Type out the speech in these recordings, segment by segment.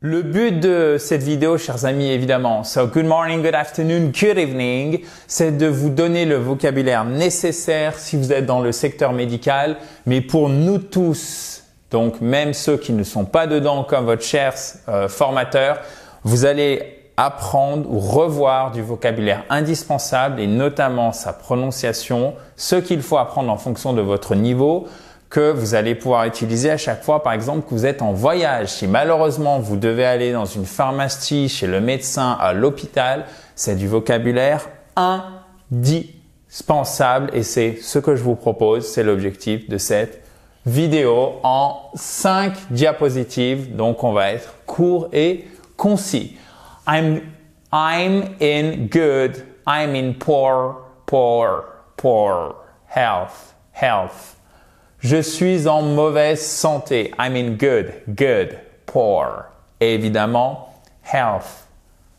Le but de cette vidéo, chers amis, évidemment, so good morning, good afternoon, good evening, c'est de vous donner le vocabulaire nécessaire si vous êtes dans le secteur médical, mais pour nous tous, donc même ceux qui ne sont pas dedans comme votre cher formateur, vous allez apprendre ou revoir du vocabulaire indispensable et notamment sa prononciation, ce qu'il faut apprendre en fonction de votre niveau, que vous allez pouvoir utiliser à chaque fois, par exemple, que vous êtes en voyage. Si malheureusement vous devez aller dans une pharmacie, chez le médecin, à l'hôpital, c'est du vocabulaire indispensable et c'est ce que je vous propose, c'est l'objectif de cette vidéo en 5 diapositives. Donc, on va être court et concis. I'm in good, I'm in poor health. Je suis en mauvaise santé. I'm in good, poor. Et évidemment, health.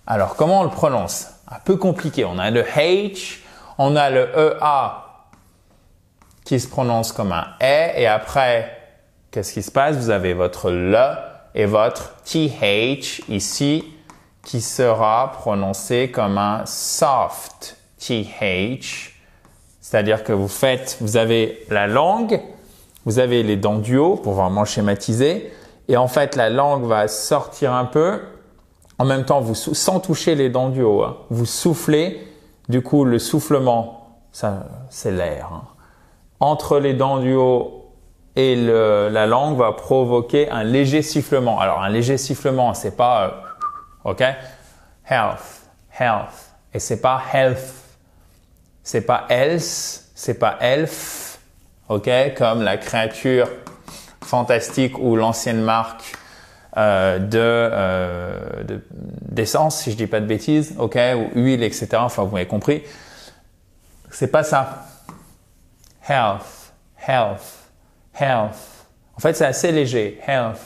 Alors, comment on le prononce? Un peu compliqué. On a le H, on a le EA qui se prononce comme un E. Et après, qu'est-ce qui se passe? Vous avez votre le et votre TH ici qui sera prononcé comme un soft TH. C'est-à-dire que vous avez la langue, vous avez les dents du haut pour vraiment schématiser et en fait la langue va sortir un peu. En même temps, sans toucher les dents du haut, vous soufflez. Du coup, le soufflement, ça c'est l'air. Entre les dents du haut et la langue va provoquer un léger sifflement. Alors un léger sifflement, c'est pas ok? Health. Et c'est pas health. C'est pas else, c'est pas elf. Ok, comme la créature fantastique ou l'ancienne marque d'essence, si je dis pas de bêtises, ok, ou huile, etc. Enfin, vous m'avez compris. C'est pas ça. Health. En fait, c'est assez léger. Health.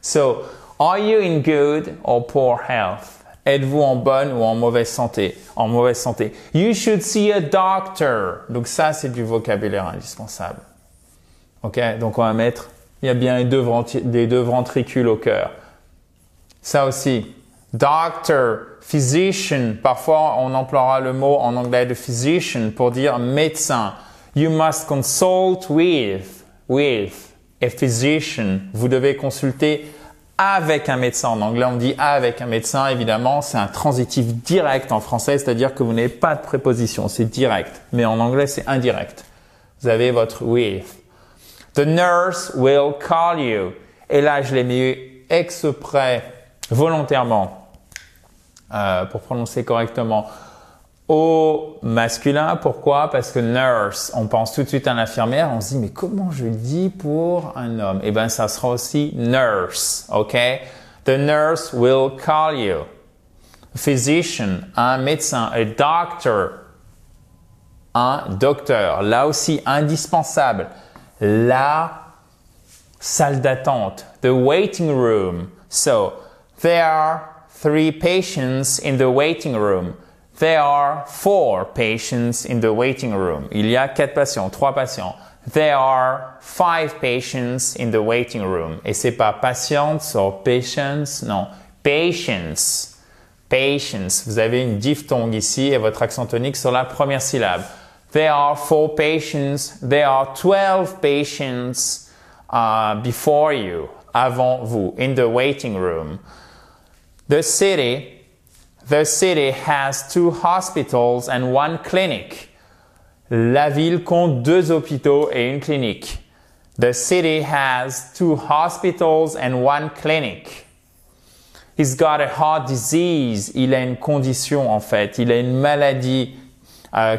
So, are you in good or poor health? Êtes-vous en bonne ou en mauvaise santé? En mauvaise santé. You should see a doctor. Donc ça, c'est du vocabulaire indispensable. Ok, donc on va mettre, il y a bien des deux ventricules au cœur. Ça aussi. Doctor, physician. Parfois, on emploiera le mot en anglais de physician pour dire médecin. You must consult with a physician. Vous devez consulter avec un médecin. En anglais, on dit avec un médecin. Évidemment, c'est un transitif direct en français, c'est-à-dire que vous n'avez pas de préposition, c'est direct. Mais en anglais, c'est indirect. Vous avez votre with. The nurse will call you. Et là, je l'ai mis exprès, volontairement, pour prononcer correctement, au masculin. Pourquoi? Parce que nurse, on pense tout de suite à l'infirmière. On se dit, mais comment je dis pour un homme? Eh bien, ça sera aussi nurse, ok? The nurse will call you. Physician, un médecin. A doctor, un docteur. Là aussi, indispensable. La salle d'attente. The waiting room. So, there are 3 patients in the waiting room. There are 4 patients in the waiting room. Il y a 4 patients, 3 patients. There are 5 patients in the waiting room. Et c'est pas patients or patients, non. Patients. Vous avez une diphtongue ici et votre accent tonique sur la première syllabe. There are 4 patients. There are 12 patients before you, avant vous, in the waiting room. The city has 2 hospitals and 1 clinic. La ville compte 2 hôpitaux et une clinique. The city has 2 hospitals and 1 clinic. He's got a heart disease. Il a une condition en fait. Il a une maladie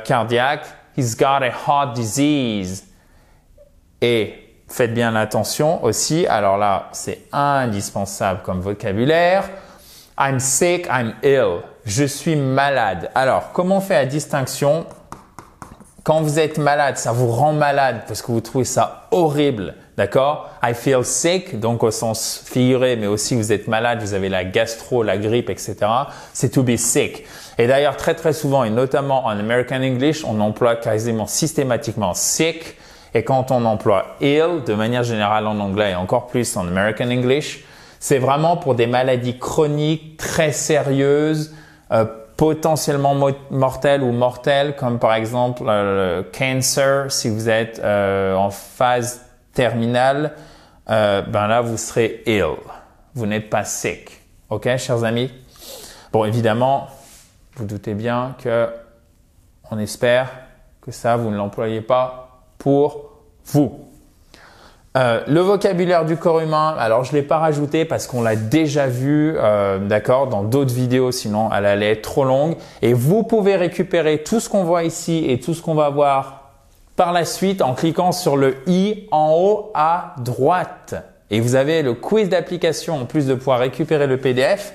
cardiaque. He's got a heart disease. Et faites bien attention aussi. Alors là, c'est indispensable comme vocabulaire. I'm sick, I'm ill. Je suis malade. Alors, comment on fait la distinction? Quand vous êtes malade, ça vous rend malade parce que vous trouvez ça horrible. D'accord? I feel sick, donc au sens figuré, mais aussi vous êtes malade, vous avez la gastro, la grippe, etc. C'est to be sick. Et d'ailleurs, très très souvent, et notamment en American English, on emploie quasiment systématiquement sick. Et quand on emploie ill, de manière générale en anglais et encore plus en American English, C'est vraiment pour des maladies chroniques très sérieuses, potentiellement mortelles ou mortelles, comme par exemple le cancer. Si vous êtes en phase terminale, ben là vous serez ill. Vous n'êtes pas sick. Ok, chers amis? Bon, évidemment, vous doutez bien que on espère que ça, vous ne l'employez pas pour vous. Le vocabulaire du corps humain, alors je l'ai pas rajouté parce qu'on l'a déjà vu, d'accord, dans d'autres vidéos, sinon elle allait être trop longue. Et vous pouvez récupérer tout ce qu'on voit ici et tout ce qu'on va voir par la suite en cliquant sur le i en haut à droite. Et vous avez le quiz d'application en plus de pouvoir récupérer le PDF.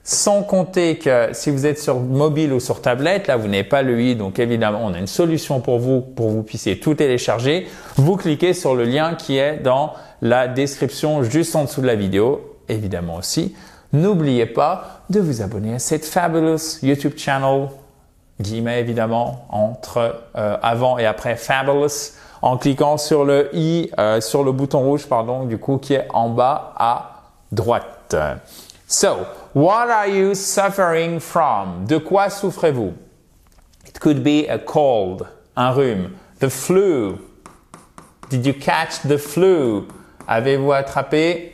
Sans compter que si vous êtes sur mobile ou sur tablette, là vous n'avez pas le i, donc évidemment on a une solution pour que vous puissiez tout télécharger. Vous cliquez sur le lien qui est dans la description juste en dessous de la vidéo, évidemment aussi. N'oubliez pas de vous abonner à cette fabulous YouTube channel, guillemets évidemment, entre avant et après fabulous, en cliquant sur le i, sur le bouton rouge, pardon, du coup qui est en bas à droite. So, what are you suffering from? De quoi souffrez-vous? It could be a cold, un rhume. The flu. Did you catch the flu? Avez-vous attrapé?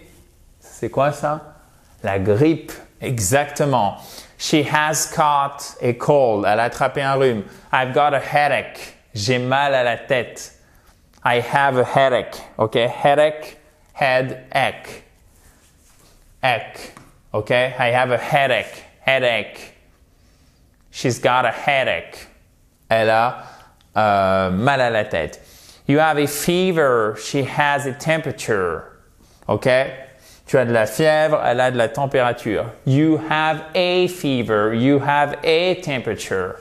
C'est quoi ça? La grippe. Exactement. She has caught a cold. Elle a attrapé un rhume. I've got a headache. J'ai mal à la tête. I have a headache. OK? Headache, head, ache. Ache. Okay, I have a headache. Headache. She's got a headache. Elle a mal à la tête. You have a fever. She has a temperature. Okay? Tu as de la fièvre, elle a de la température. You have a fever. You have a temperature.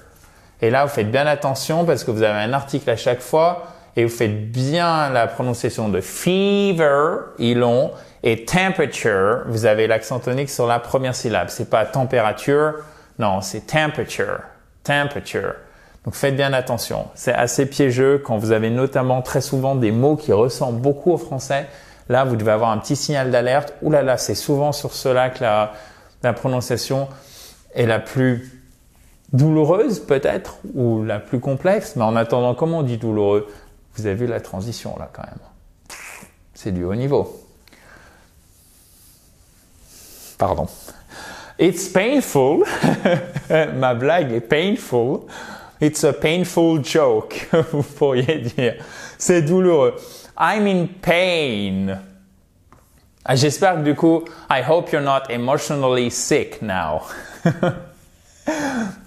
Et là, vous faites bien attention parce que vous avez un article à chaque fois et vous faites bien la prononciation de fever, ils l'ont. Et temperature, vous avez l'accent tonique sur la première syllabe. C'est pas température, non, c'est temperature. Temperature. Donc faites bien attention. C'est assez piégeux quand vous avez notamment très souvent des mots qui ressemblent beaucoup au français. Là, vous devez avoir un petit signal d'alerte. Ouh là là, c'est souvent sur cela que la prononciation est la plus douloureuse peut-être ou la plus complexe. Mais en attendant, comment on dit douloureux? Vous avez vu la transition là quand même. C'est du haut niveau. Pardon. It's painful. Ma blague est painful. It's a painful joke. Vous pourriez dire. C'est douloureux. I'm in pain. J'espère que du coup, I hope you're not emotionally sick now.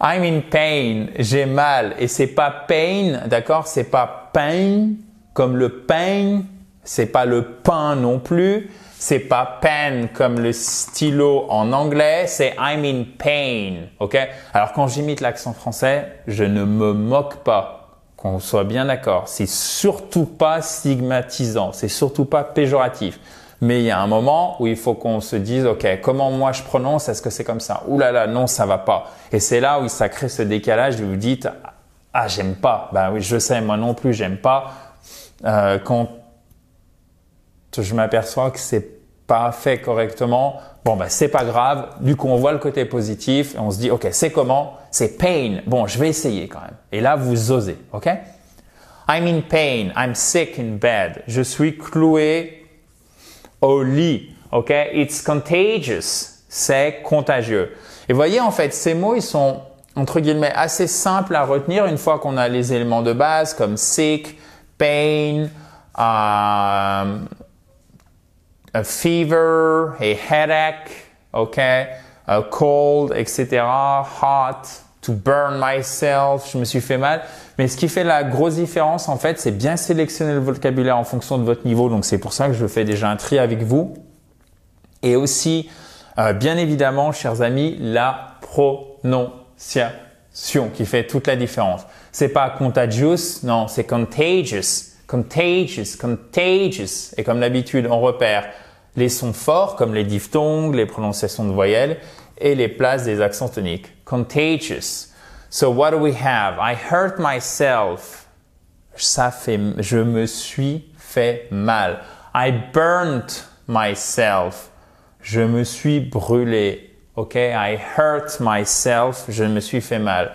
I'm in pain. J'ai mal. Et c'est pas pain, d'accord? C'est pas pain comme le pain. C'est pas le pain non plus. C'est pas pen comme le stylo en anglais, c'est I'm in pain, ok? Alors quand j'imite l'accent français, je ne me moque pas, qu'on soit bien d'accord. C'est surtout pas stigmatisant, c'est surtout pas péjoratif. Mais il y a un moment où il faut qu'on se dise, ok, comment moi je prononce, est-ce que c'est comme ça? Ouh là là, non, ça va pas. Et c'est là où ça crée ce décalage où vous dites, ah j'aime pas. Ben oui, je sais, moi non plus j'aime pas. Quand je m'aperçois que c'est pas fait correctement, bon ben c'est pas grave, du coup on voit le côté positif et on se dit ok c'est comment? C'est pain, bon je vais essayer quand même. Et là vous osez, ok? I'm in pain, I'm sick in bed, je suis cloué au lit, ok? It's contagious, c'est contagieux. Et voyez en fait ces mots ils sont entre guillemets assez simples à retenir une fois qu'on a les éléments de base comme sick, pain, a fever, a headache, okay, a cold, etc., hot, to burn myself, je me suis fait mal. Mais ce qui fait la grosse différence, en fait, c'est bien sélectionner le vocabulaire en fonction de votre niveau. Donc, c'est pour ça que je fais déjà un tri avec vous. Et aussi, bien évidemment, chers amis, la prononciation qui fait toute la différence. C'est pas contagious, non, c'est contagious. Contagious, contagious. Et comme d'habitude, on repère les sons forts comme les diphtongues, les prononciations de voyelles et les places des accents toniques. Contagious. So what do we have? I hurt myself. Je me suis fait mal. I burnt myself. Je me suis brûlé. OK? I hurt myself. Je me suis fait mal.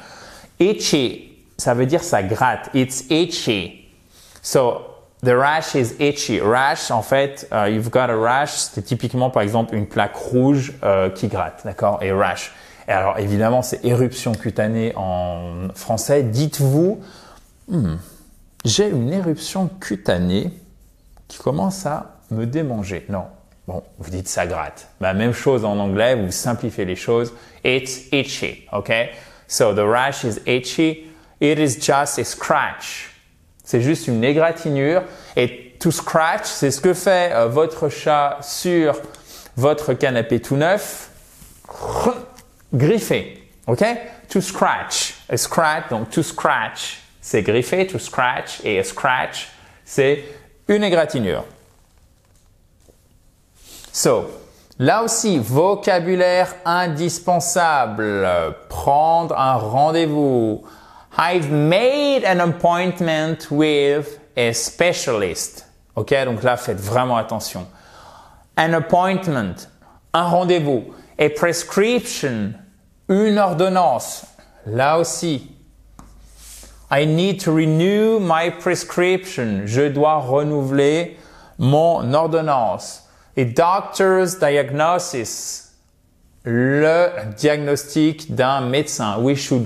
Itchy, ça veut dire ça gratte. It's itchy. So, the rash is itchy. Rash, en fait, you've got a rash. C'est typiquement, par exemple, une plaque rouge qui gratte. D'accord? Et rash. Et alors, évidemment, c'est éruption cutanée en français. Dites-vous, j'ai une éruption cutanée qui commence à me démanger. Non. Bon, vous dites ça gratte. Bah, même chose en anglais, vous simplifiez les choses. It's itchy, okay? So the rash is itchy. It is just a scratch. C'est juste une égratignure. Et to scratch, c'est ce que fait votre chat sur votre canapé tout neuf. Griffer, okay? To scratch. A scratch, donc to scratch, c'est griffer, to scratch. Et a scratch, c'est une égratignure. So, là aussi, vocabulaire indispensable. Prendre un rendez-vous. I've made an appointment with a specialist. OK? Donc là, faites vraiment attention. An appointment, un rendez-vous. A prescription, une ordonnance. Là aussi. I need to renew my prescription. Je dois renouveler mon ordonnance. A doctor's diagnosis, le diagnostic d'un médecin. We should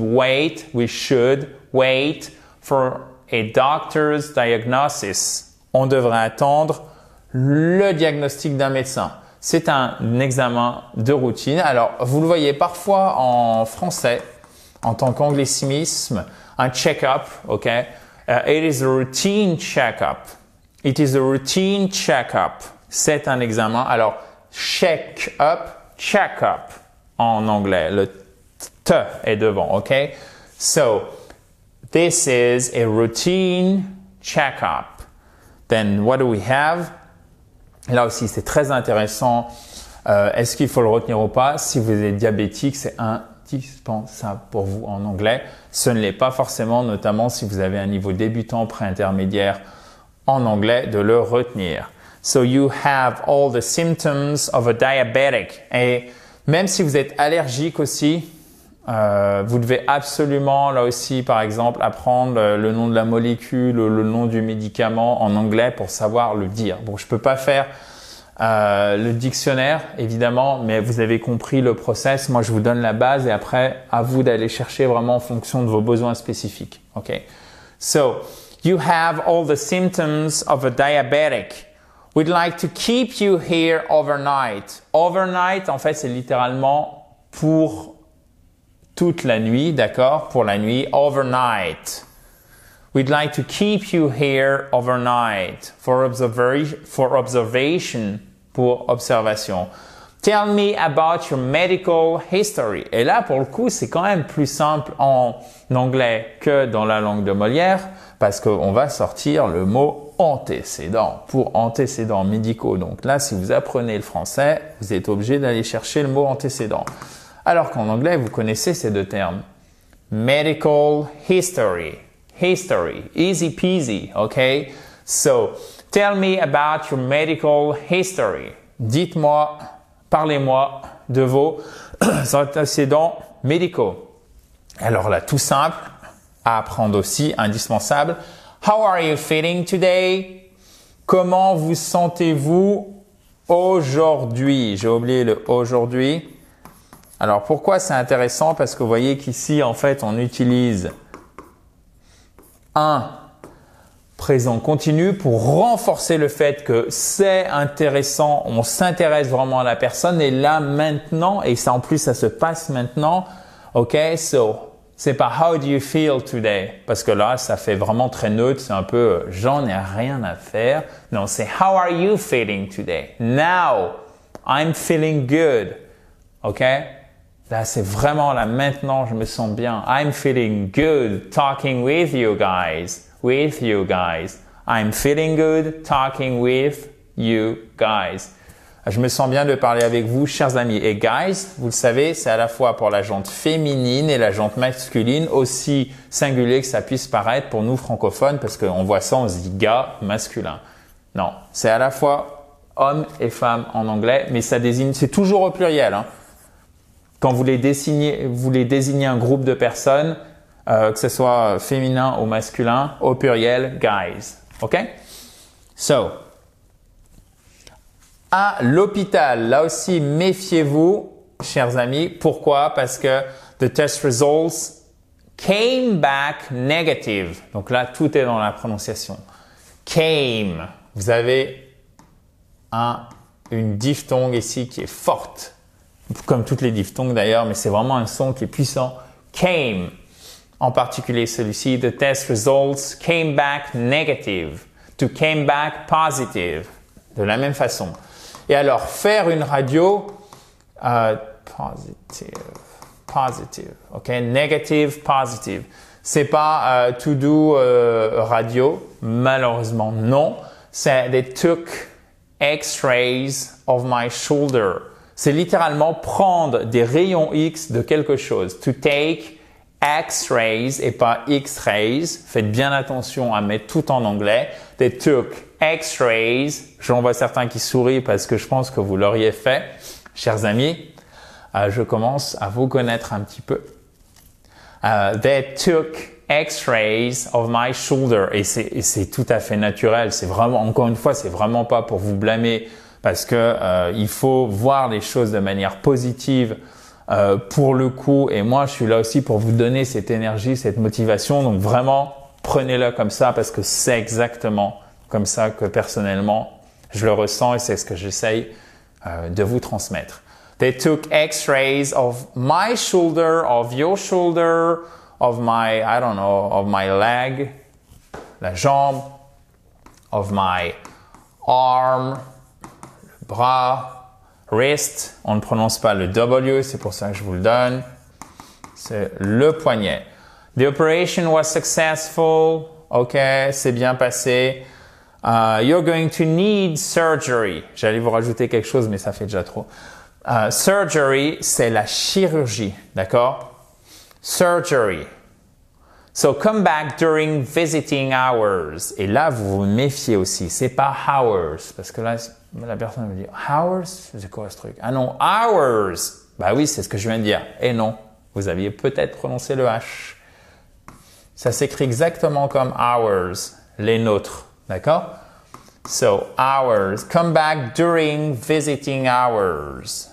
wait for a doctor's diagnosis. On devrait attendre le diagnostic d'un médecin. C'est un examen de routine. Alors, vous le voyez parfois en français, en tant qu'anglicisme, un check-up, ok? It is a routine check-up. It is a routine check-up. C'est un examen. Alors, check-up, check-up en anglais. Le T est devant, OK? So, this is a routine check-up. Then, what do we have? Là aussi, c'est très intéressant. Est-ce qu'il faut le retenir ou pas? Si vous êtes diabétique, c'est indispensable pour vous en anglais. Ce ne l'est pas forcément, notamment si vous avez un niveau débutant, pré-intermédiaire en anglais, de le retenir. So you have all the symptoms of a diabetic. Et même si vous êtes allergique aussi, vous devez absolument, là aussi, par exemple, apprendre le nom de la molécule, le nom du médicament en anglais pour savoir le dire. Bon, je peux pas faire le dictionnaire, évidemment, mais vous avez compris le process. Moi, je vous donne la base et après, à vous d'aller chercher vraiment en fonction de vos besoins spécifiques. OK? So, you have all the symptoms of a diabetic. We'd like to keep you here overnight. Overnight, en fait, c'est littéralement pour toute la nuit, d'accord? Pour la nuit, overnight. We'd like to keep you here overnight for observation, pour observation. Tell me about your medical history. Et là, pour le coup, c'est quand même plus simple en anglais que dans la langue de Molière parce qu'on va sortir le mot antécédent pour antécédents médicaux. Donc là, si vous apprenez le français, vous êtes obligé d'aller chercher le mot antécédent. Alors qu'en anglais, vous connaissez ces deux termes. Medical history. History. Easy peasy, okay? So, tell me about your medical history. Dites-moi, parlez-moi de vos antécédents médicaux. Alors là, tout simple, à apprendre aussi, indispensable. How are you feeling today? Comment vous sentez-vous aujourd'hui? J'ai oublié le aujourd'hui. Alors, pourquoi c'est intéressant? Parce que vous voyez qu'ici, en fait, on utilise un présent continu pour renforcer le fait que c'est intéressant, on s'intéresse vraiment à la personne et là, maintenant, et ça en plus, ça se passe maintenant. OK? So, c'est pas how do you feel today? Parce que là, ça fait vraiment très neutre, c'est un peu j'en ai rien à faire. Non, c'est how are you feeling today? Now, I'm feeling good. OK? Là, c'est vraiment là maintenant, je me sens bien. I'm feeling good talking with you guys. With you guys. I'm feeling good talking with you guys. Je me sens bien de parler avec vous, chers amis. Et guys, vous le savez, c'est à la fois pour la jante féminine et la jante masculine, aussi singulier que ça puisse paraître pour nous francophones, parce qu'on voit ça, on se dit gars masculin. Non, c'est à la fois hommes et femmes en anglais, mais ça désigne, c'est toujours au pluriel. Hein. Quand vous voulez désigner un groupe de personnes, que ce soit féminin ou masculin, au pluriel, guys. OK? So, à l'hôpital, là aussi, méfiez-vous, chers amis. Pourquoi? Parce que the test results came back negative. Donc là, tout est dans la prononciation. Came. Vous avez une diphtongue ici qui est forte. Comme toutes les diphtongues d'ailleurs, mais c'est vraiment un son qui est puissant. Came. En particulier celui-ci. The test results came back negative. To came back positive. De la même façon. Et alors, faire une radio positive. OK? Negative, positive. C'est pas to do radio. Malheureusement, non. C'est they took X-rays of my shoulder. C'est littéralement prendre des rayons X de quelque chose. To take X-rays et pas X-rays. Faites bien attention à mettre tout en anglais. They took X-rays. J'en vois certains qui sourient parce que je pense que vous l'auriez fait. Chers amis, je commence à vous connaître un petit peu. They took X-rays of my shoulder. Et c'est tout à fait naturel. C'est vraiment, encore une fois, c'est vraiment pas pour vous blâmer parce que il faut voir les choses de manière positive pour le coup. Et moi, je suis là aussi pour vous donner cette énergie, cette motivation. Donc vraiment, prenez-le comme ça parce que c'est exactement comme ça que personnellement, je le ressens et c'est ce que j'essaye de vous transmettre. They took X-rays of my shoulder, of your shoulder, of my, I don't know, of my leg, la jambe, of my arm, le bras, wrist. On ne prononce pas le W, c'est pour ça que je vous le donne. C'est le poignet. The operation was successful. OK, c'est bien passé. You're going to need surgery. J'allais vous rajouter quelque chose, mais ça fait déjà trop. Surgery, c'est la chirurgie, d'accord? Surgery. So come back during visiting hours. Et là, vous vous méfiez aussi. C'est pas hours, parce que là, la personne me dit hours, c'est quoi ce truc? Ah non, hours. Bah oui, c'est ce que je viens de dire. Et non, vous aviez peut-être prononcé le H. Ça s'écrit exactement comme hours, les nôtres, d'accord? So, hours. Come back during visiting hours.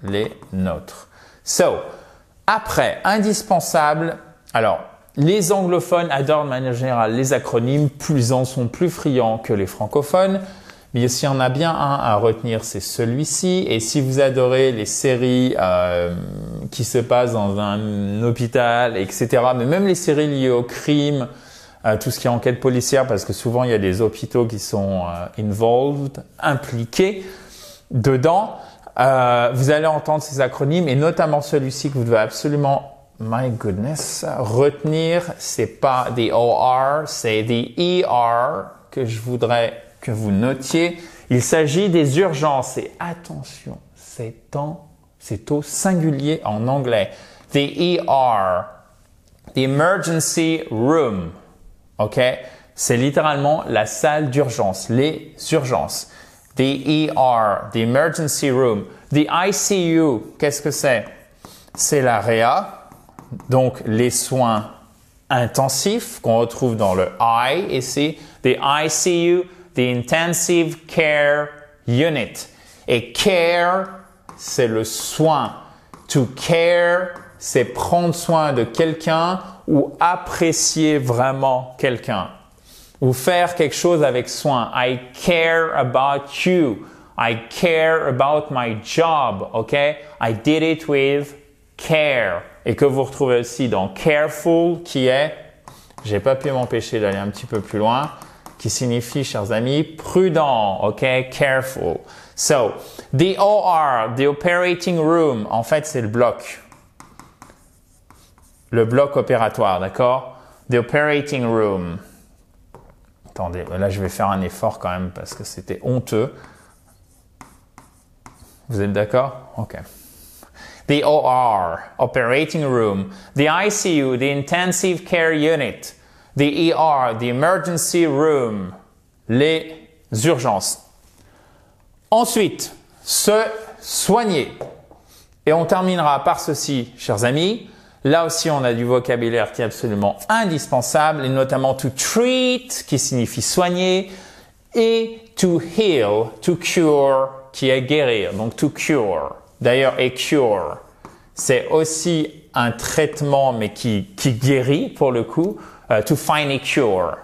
Les nôtres. So, après, indispensable. Alors, les anglophones adorent de manière générale les acronymes, plus ils en sont plus friands que les francophones. Mais s'il y en a bien un à retenir, c'est celui-ci. Et si vous adorez les séries qui se passent dans un hôpital, etc., mais même les séries liées au crime, tout ce qui est enquête policière, parce que souvent il y a des hôpitaux qui sont involved, impliqués dedans, vous allez entendre ces acronymes et notamment celui-ci que vous devez absolument, my goodness, retenir. C'est pas des OR, c'est des ER que je voudrais que vous notiez. Il s'agit des urgences et attention, c'est au singulier en anglais. The ER, the emergency room. OK? C'est littéralement la salle d'urgence, les urgences. The ER, the emergency room. The ICU, qu'est-ce que c'est? C'est la réa, donc les soins intensifs qu'on retrouve dans le I ici. The ICU, the intensive care unit. Et care, c'est le soin. To care, c'est prendre soin de quelqu'un ou apprécier vraiment quelqu'un. Ou faire quelque chose avec soin. I care about you. I care about my job. OK? I did it with care. Et que vous retrouvez aussi dans careful qui est, j'ai pas pu m'empêcher d'aller un petit peu plus loin, qui signifie, chers amis, prudent. OK? Careful. So, the OR, the operating room, en fait, c'est le bloc. Le bloc opératoire, d'accord? The operating room. Attendez, là je vais faire un effort quand même parce que c'était honteux. Vous êtes d'accord? OK. The OR, operating room. The ICU, the intensive care unit. The ER, the emergency room. Les urgences. Ensuite, se soigner. Et on terminera par ceci, chers amis. Là aussi, on a du vocabulaire qui est absolument indispensable, et notamment to treat, qui signifie soigner, et to heal, to cure, qui est guérir. Donc, to cure. D'ailleurs, et cure, c'est aussi un traitement, mais qui guérit pour le coup. To find a cure.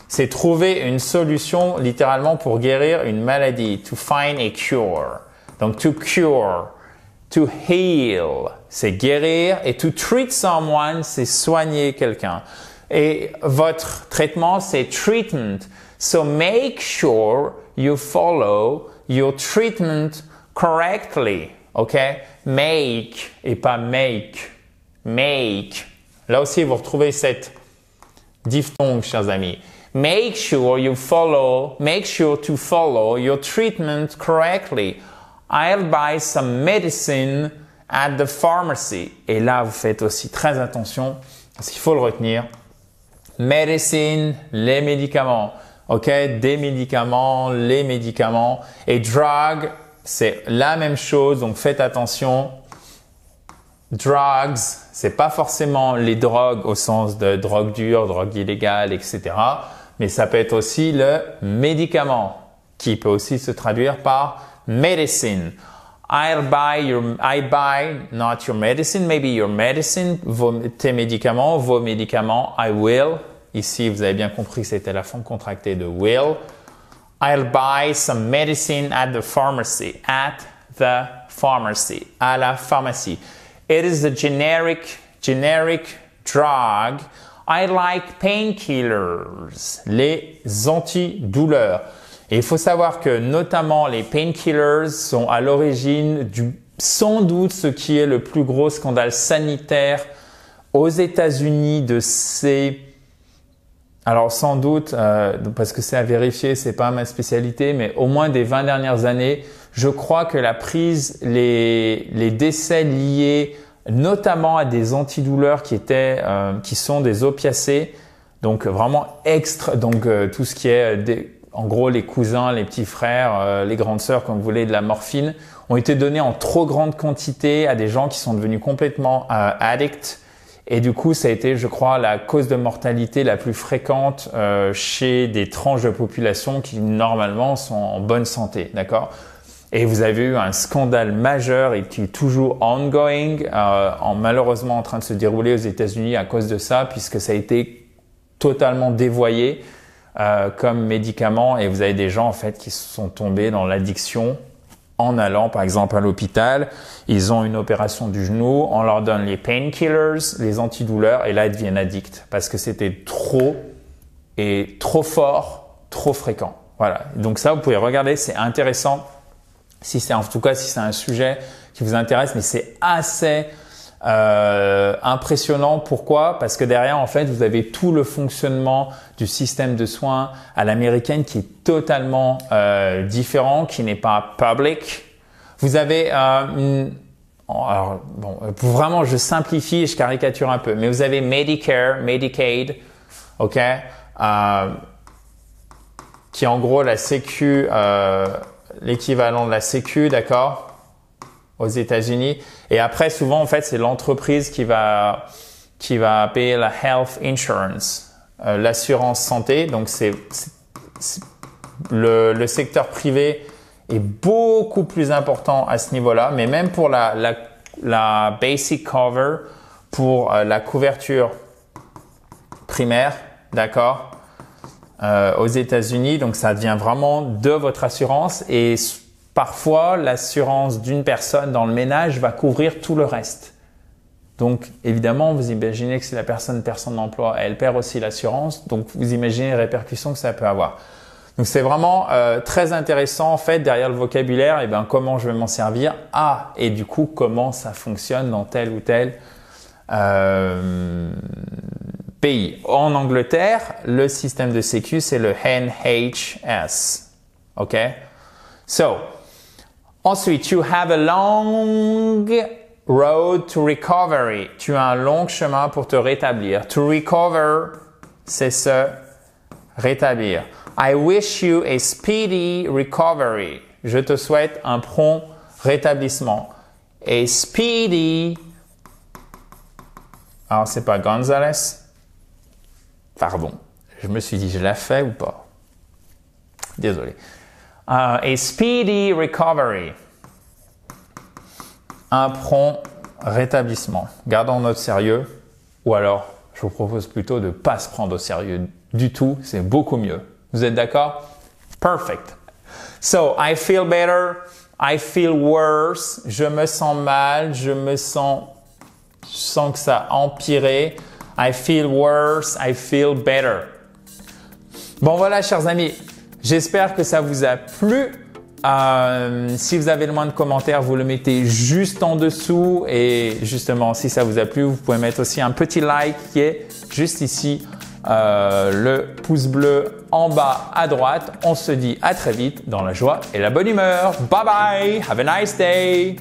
C'est trouver une solution littéralement pour guérir une maladie. To find a cure. Donc, to cure. To heal, c'est guérir. Et to treat someone, c'est soigner quelqu'un. Et votre traitement, c'est treatment. So, make sure you follow your treatment correctly. OK? Make et pas make. Make. Là aussi, vous retrouvez cette diphtongue, chers amis. Make sure to follow your treatment correctly. I'll buy some medicine at the pharmacy. Et là, vous faites aussi très attention parce qu'il faut le retenir. Medicine, les médicaments. OK? Des médicaments, les médicaments. Et drug, c'est la même chose. Donc, faites attention. Drugs, c'est pas forcément les drogues au sens de drogue dure, drogue illégale, etc. Mais ça peut être aussi le médicament qui peut aussi se traduire par medicine. I buy, not your medicine, maybe your medicine, tes médicaments, vos médicaments. I will. Ici, vous avez bien compris, c'était la forme contractée de will. I'll buy some medicine at the pharmacy. At the pharmacy. À la pharmacie. It is a generic drug. I like painkillers. Les antidouleurs. Et il faut savoir que notamment les painkillers sont à l'origine sans doute ce qui est le plus gros scandale sanitaire aux États-Unis de ces... Alors sans doute, parce que c'est à vérifier, c'est pas ma spécialité, mais au moins des 20 dernières années, je crois que les décès liés notamment à des antidouleurs qui sont des opiacés, donc vraiment tout ce qui est en gros les cousins, les petits frères, les grandes sœurs, comme vous voulez, de la morphine, ont été donnés en trop grande quantité à des gens qui sont devenus complètement addicts. Et du coup, ça a été, je crois, la cause de mortalité la plus fréquente chez des tranches de population qui normalement sont en bonne santé, d'accord? Et vous avez eu un scandale majeur et qui est toujours ongoing, malheureusement en train de se dérouler aux États-Unis à cause de ça, puisque ça a été totalement dévoyé comme médicament. Et vous avez des gens en fait qui sont tombés dans l'addiction en allant par exemple à l'hôpital. Ils ont une opération du genou, on leur donne les painkillers, les antidouleurs, et là ils deviennent addicts parce que c'était trop fort, trop fréquent. Voilà. Donc ça, vous pouvez regarder, c'est intéressant. Si c'est un sujet qui vous intéresse, mais c'est assez impressionnant. Pourquoi? Parce que derrière, en fait, vous avez tout le fonctionnement du système de soins à l'américaine qui est totalement différent, qui n'est pas public. Vous avez vraiment, je simplifie et je caricature un peu, mais vous avez Medicare, Medicaid, ok, qui est en gros la Sécu. L'équivalent de la Sécu, d'accord, aux États-Unis. Et après, souvent, en fait, c'est l'entreprise qui va payer la health insurance, l'assurance santé. Donc, le secteur privé est beaucoup plus important à ce niveau-là. Mais même pour la basic cover, pour la couverture primaire, d'accord, aux États-Unis, donc ça devient vraiment de votre assurance et parfois l'assurance d'une personne dans le ménage va couvrir tout le reste. Donc évidemment, vous imaginez que si la personne perd son emploi, elle perd aussi l'assurance, donc vous imaginez les répercussions que ça peut avoir. Donc c'est vraiment très intéressant en fait derrière le vocabulaire, et ben comment je vais m'en servir, et du coup comment ça fonctionne dans tel ou tel pays. En Angleterre, le système de sécu, c'est le NHS. OK? So, ensuite, you have a long road to recovery. Tu as un long chemin pour te rétablir. To recover, c'est se rétablir. I wish you a speedy recovery. Je te souhaite un prompt rétablissement. A speedy. Alors, c'est pas Gonzalez. Pardon. Je me suis dit, je l'ai fait ou pas? Désolé. A speedy recovery. Un prompt rétablissement. Gardons notre sérieux. Ou alors, je vous propose plutôt de ne pas se prendre au sérieux du tout. C'est beaucoup mieux. Vous êtes d'accord? Perfect. So, I feel better. I feel worse. Je me sens mal. Je sens que ça a empiré. I feel worse. I feel better. Bon, voilà, chers amis. J'espère que ça vous a plu. Si vous avez le moins de commentaires, vous le mettez juste en dessous. Et justement, si ça vous a plu, vous pouvez mettre aussi un petit like qui est juste ici. Le pouce bleu en bas à droite. On se dit à très vite dans la joie et la bonne humeur. Bye bye. Have a nice day.